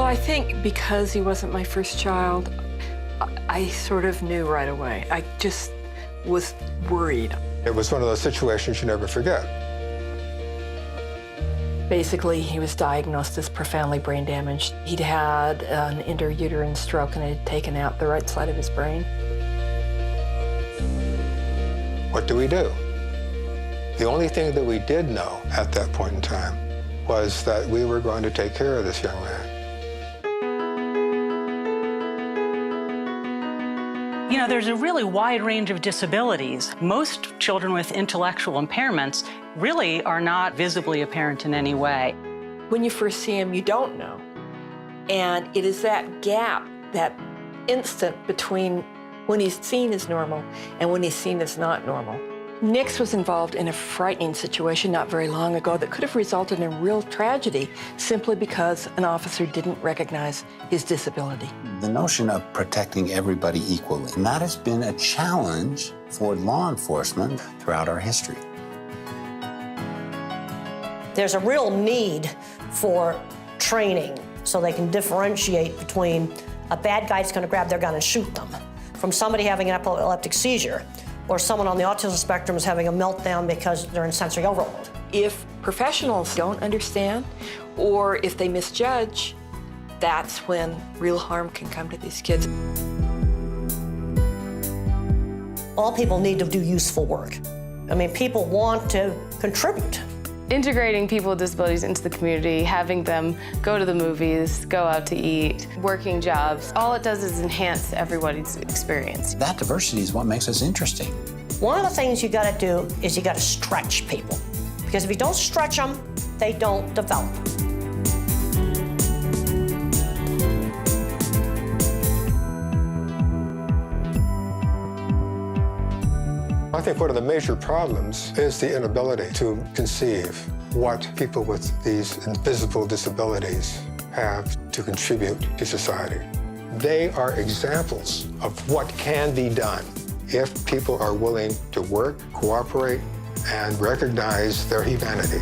I think because he wasn't my first child, I sort of knew right away. I just was worried. It was one of those situations you never forget. Basically, he was diagnosed as profoundly brain damaged. He'd had an intrauterine stroke and it had taken out the right side of his brain. What do we do? The only thing that we did know at that point in time was that we were going to take care of this young man. You know, there's a really wide range of disabilities. Most children with intellectual impairments really are not visibly apparent in any way. When you first see him, you don't know. And it is that gap, that instant between when he's seen as normal and when he's seen as not normal. Nix was involved in a frightening situation not very long ago that could have resulted in real tragedy simply because an officer didn't recognize his disability. The notion of protecting everybody equally, and that has been a challenge for law enforcement throughout our history. There's a real need for training so they can differentiate between a bad guy that's going to grab their gun and shoot them from somebody having an epileptic seizure or someone on the autism spectrum is having a meltdown because they're in sensory overload. If professionals don't understand or if they misjudge, that's when real harm can come to these kids. All people need to do useful work. I mean, people want to contribute. Integrating people with disabilities into the community, having them go to the movies, go out to eat, working jobs, all it does is enhance everybody's experience. That diversity is what makes us interesting. One of the things you gotta do is you gotta stretch people. Because if you don't stretch them, they don't develop. I think one of the major problems is the inability to conceive what people with these invisible disabilities have to contribute to society. They are examples of what can be done if people are willing to work, cooperate, and recognize their humanity.